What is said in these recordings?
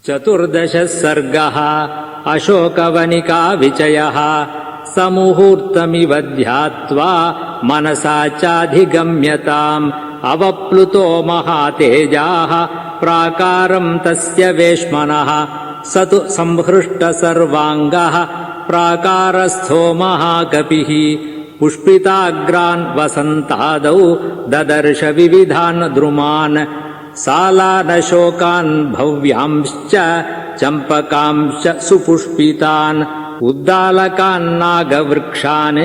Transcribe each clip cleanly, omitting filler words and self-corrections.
चतुर्दशः सर्गः अशोकवनिका विचयः समुहूर्तमिव ध्यात्वा मनसा चाधिगम्यताम् अवप्लुतो महातेजाः प्राकारम् तस्य वेश्मनः स तु संहृष्टसर्वाङ्गः प्राकारस्थो महाकपिः पुष्पिताग्रान् वसन्तादौ ददर्श विविधान् द्रुमान् सालानशोकान् भव्यांश्च चम्पकांश्च सुपुष्पितान् उद्दालकान् नागवृक्षान्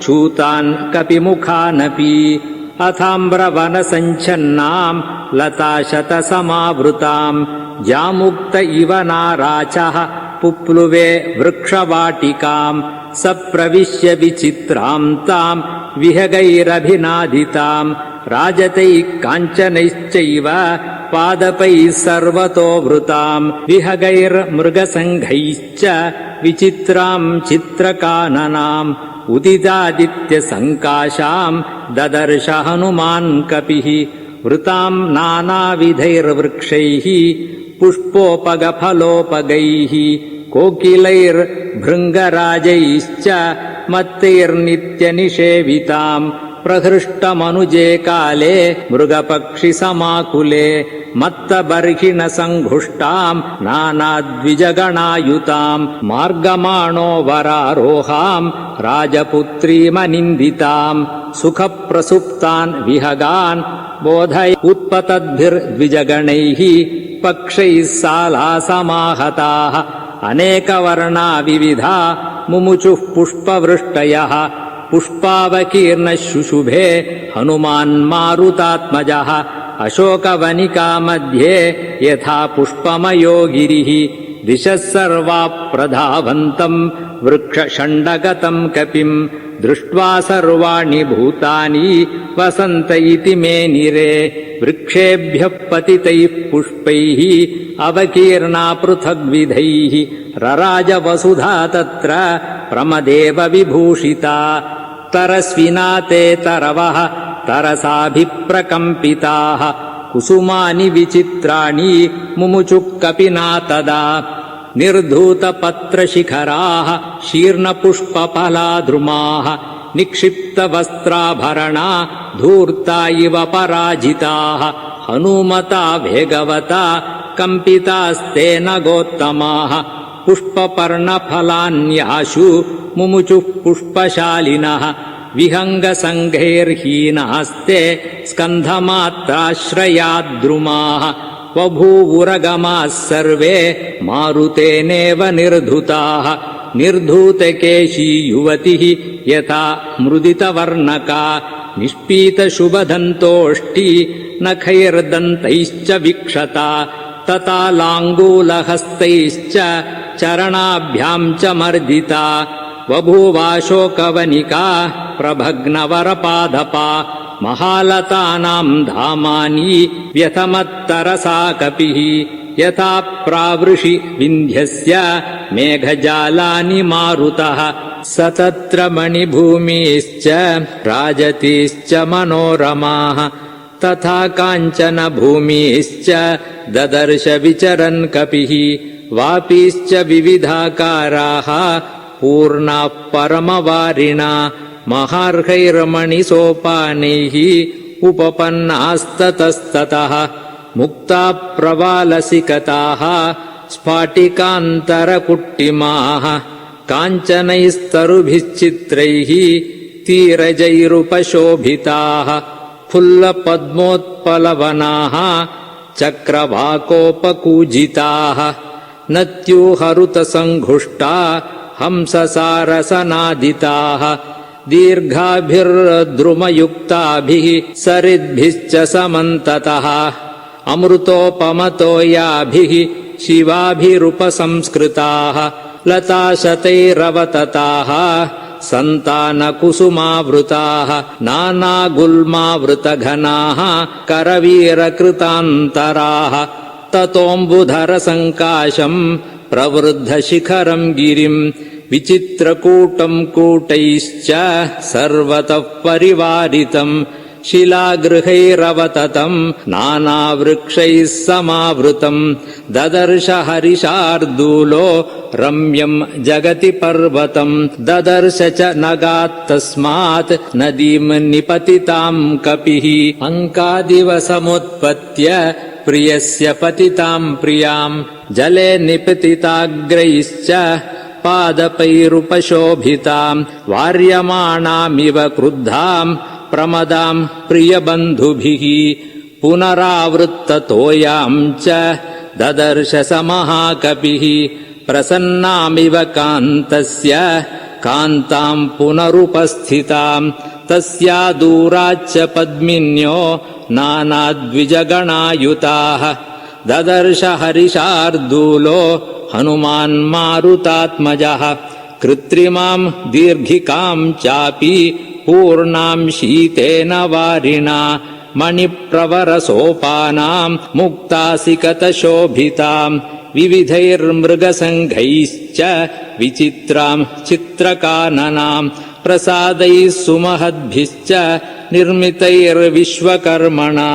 छूतान् कपिमुखानपि अथाम्रवनसञ्छन्नाम् लताशतसमावृताम् जामुक्त इव नाराचः पुप्लुवे वृक्षवाटिकाम् स प्रविश्य विचित्राम् ताम् विहगैरभिनादिताम् राजतैः काञ्चनैश्चैव पादपैः सर्वतो वृताम् विहगैर्मृगसङ्घैश्च विचित्राम् चित्रकाननाम् उदितादित्यसङ्काशाम् ददर्श हनुमान् कपिः वृताम् नानाविधैर्वृक्षैः पुष्पोपगफलोपगैः कोकिलैर्भृङ्गराजैश्च मत्तैर्नित्यनिषेविताम् प्रहृष्टमनुजे काले मृगपक्षिसमाकुले मत्तबर्हिणसङ्घुष्टाम् नानाद्विजगणायुताम् मार्गमाणो वरारोहाम् राजपुत्रीमनिन्दिताम् सुखप्रसुप्तान् विहगान् बोधय उत्पतद्भिर्द्विजगणैः पक्षैः सालासमाहताः अनेकवर्णा विविधा मुमुचुः पुष्पवृष्टयः पुष्पावकीर्णः शुशुभे हनुमान्मारुतात्मजः अशोकवनिका मध्ये यथा पुष्पमयो गिरिः दिशः सर्वा प्रधावन्तम् वृक्षषण्डगतम् कपिम् दृष्ट्वा सर्वाणि भूतानि वसन्त इति मेनिरे वृक्षेभ्यः पतितैः पुष्पैः अवकीर्णा पृथग्विधैः रराजवसुधा तत्र प्रमदेव विभूषिता तरस्विना ते तरवः तरसाभिप्रकम्पिताः कुसुमानि विचित्राणि मुमुचुः कपिना तदा निर्धूतपत्रशिखराः शीर्णपुष्पफलाद्रुमाः निक्षिप्तवस्त्राभरणा धूर्ता इव पराजिताः हनुमता वेगवता कम्पितास्तेन गोत्तमाः पुष्पपर्णफलान्याशु मुमुचुः पुष्पशालिनः विहङ्गसङ्घैर्हीनास्ते स्कन्धमात्राश्रयाद्रुमाः बभूवुरगमाः सर्वे मारुतेनेव निर्धुताः निर्धूतकेशी युवतिः यथा मृदितवर्णका निष्पीतशुभदन्तोष्टी नखैर्दन्तैश्च विक्षता तथा लाङ्गूलहस्तैश्च चरणाभ्याम् च मर्दिता बभूवाशोकवनिका प्रभग्नवरपादपा महालतानाम् धामानि व्यथमत्तरसा कपिः यथा प्रावृषि विन्ध्यस्य मेघजालानि मारुतः स तत्र मणिभूमिश्च राजतीश्च मनोरमाः तथा काञ्चन भूमिश्च ददर्श विचरन् कपिः वापीश्च विविधाकाराः पूर्णाः परमवारिणा महार्घैर्मणिसोपानैः उपपन्नास्ततस्ततः मुक्ताः प्रवालसिकताः स्फाटिकान्तरकुट्टिमाः काञ्चनैस्तरुभिश्चित्रैः तीरजैरुपशोभिताः फुल्लपद्मोत्पलवनाः चक्रवाकोपकूजिताः नत्यूहरुतसङ्घुष्टा हंससारसनादिताः दीर्घाभिर्द्रुमयुक्ताभिः सरिद्भिश्च समन्ततः अमृतोपमतो याभिः शिवाभिरुपसंस्कृताः लताशतैरवतताः सन्तानकुसुमावृताः नानागुल्मावृतघनाः करवीरकृतान्तराः ततोऽम्बुधरसङ्काशम् प्रवृद्धशिखरम् गिरिम् विचित्रकूटम् कूटैश्च सर्वतः परिवारितम् शिलागृहैरवततम् नानावृक्षैः समावृतम् ददर्श हरिशार्दूलो रम्यम् जगति पर्वतम् ददर्श च नगात्तस्मात् नदीम् निपतिताम् कपिः अङ्कादिव समुत्पत्य प्रियस्य पतिताम् प्रियाम् जले निपतिताग्रैश्च पादपैरुपशोभिताम् वार्यमाणामिव क्रुद्धाम् प्रमदाम् प्रियबन्धुभिः पुनरावृत्ततोयाम् च ददर्श स महाकपिः प्रसन्नामिव कान्तस्य कान्ताम् पुनरुपस्थिताम् तस्या दूराच्च पद्मिन्यो नानाद्विजगणायुताः ददर्श हरिशार्दूलो हनुमान् मारुतात्मजः कृत्रिमाम् दीर्घिकाम् चापि पूर्णाम् शीतेन वारिणा मणिप्रवरसोपानाम् मुक्तासिकतशोभिताम् विविधैर्मृगसङ्घैश्च विचित्राम् चित्रकाननाम् प्रसादैः सुमहद्भिश्च निर्मितैर्विश्वकर्मणा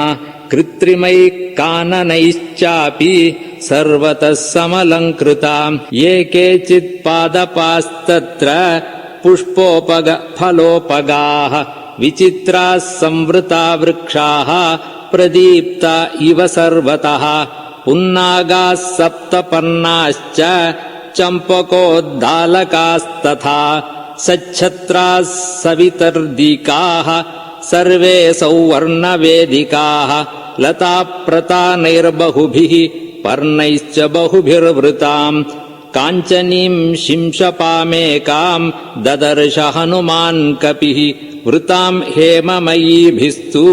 कृत्रिमैः काननैश्चापि सर्वतः समलङ्कृताम् ये केचित्पादपास्तत्र पुष्पोपगफलोपगाः विचित्राः संवृता वृक्षाः प्रदीप्ता इव सर्वतः पुन्नागाः सप्तपर्णाश्च चम्पकोद्दालकास्तथा सच्छत्राः सवितर्दिकाः सर्वे सौवर्णवेदिकाः लताप्रतानैर्बहुभिः पर्णैश्च बहुभिर्वृताम् काञ्चनीम् शिंशपामेकाम् ददर्श हनुमान् कपिः वृताम् हेममयीभिस्तु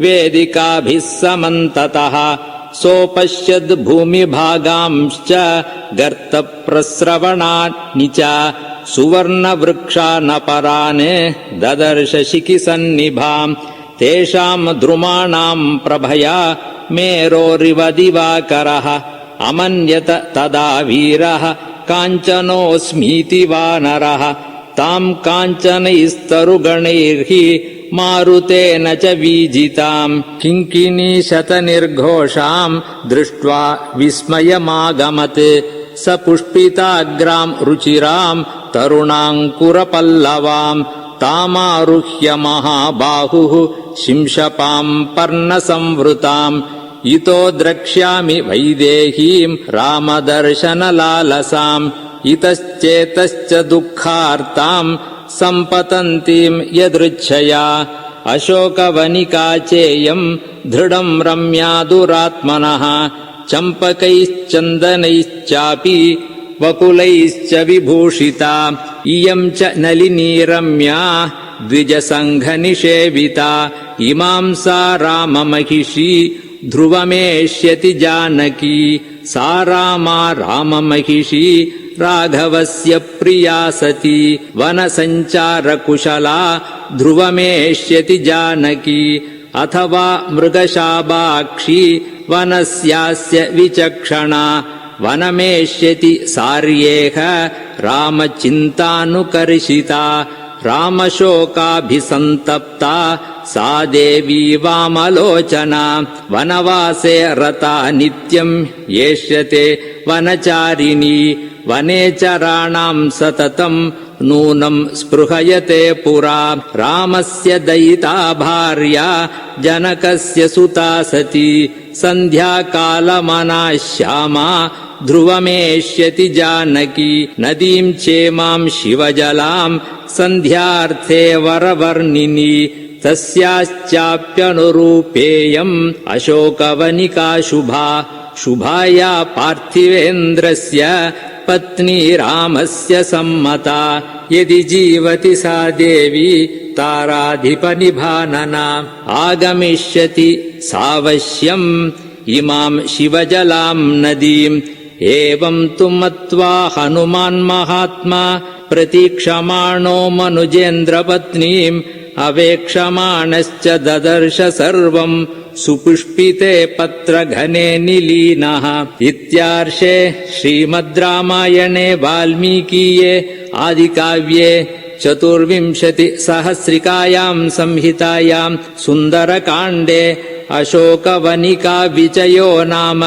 वेदिकाभिः समन्ततः सोपश्यद् भूमिभागांश्च गर्तप्रस्रवणानि च सुवर्णवृक्षानपरान् ददर्श शिखिसन्निभाम् तेषाम् द्रुमाणाम् प्रभया मेरोरिव दिवाकरः अमन्यत तदा वीरः काञ्चनोऽस्मीति वानरः ताम् काञ्चनैस्तरुगणैर्हि मारुतेन च वीजिताम् किङ्किणीशतनिर्घोषाम् दृष्ट्वा विस्मयमागमत् स पुष्पिताग्राम् रुचिराम् तरुणाङ्कुरपल्लवाम् तामारुह्य महाबाहुः शिंशपाम् पर्णसंवृताम् इतो द्रक्ष्यामि वैदेहीम् रामदर्शनलालसाम् इतश्चेतश्च दुःखार्ताम् सम्पतन्तीम् यदृच्छया अशोकवनिका चेयम् दृढम् रम्यादुरात्मनः चम्पकैश्चन्दनैश्चापि वकुलैश्च विभूषिता इयम् च नलिनी रम्या द्विजसङ्घनिषेविता इमाम् सा राममहिषी ध्रुवमेष्यति जानकी सा रामा राममहिषी राघवस्य प्रिया सती वनसञ्चारकुशला ध्रुवमेष्यति जानकी अथवा मृगशाबाक्षी वनस्यास्य विचक्षणा वनमेष्यति सार्येह रामचिन्तानुकर्षिता रामशोकाभिसन्तप्ता सा देवी वामलोचना वनवासे रता नित्यम् येष्यते वनचारिणी वनेचराणाम् सततम् नूनम् स्पृहयते पुरा रामस्य दयिता भार्या जनकस्य सुता सती सन्ध्याकालमना श्यामा ध्रुवमेष्यति जानकी नदीम् चेमाम् शिवजलाम् सन्ध्यार्थे वरवर्णिनी तस्याश्चाप्यनुरूपेयम् अशोकवनिका शुभा शुभाया पार्थिवेन्द्रस्य पत्नी रामस्य सम्मता यदि जीवति सा देवी ताराधिपनिभानना आगमिष्यति सावश्यम् इमाम् शिवजलाम् नदीम् एवम् तु मत्वा हनुमान् महात्मा प्रतीक्षमाणो मनुजेन्द्रपत्नीम् अवेक्षमाणश्च ददर्श सर्वम् सुपुष्पिते पत्रघने निलीनः इत्यार्षे श्रीमद् रामायणे वाल्मीकीये आदिकाव्ये चतुर्विंशतिसहस्रिकायां संहितायां सुन्दरकाण्डे अशोकवनिका विजयो नाम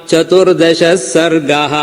14 सर्गः।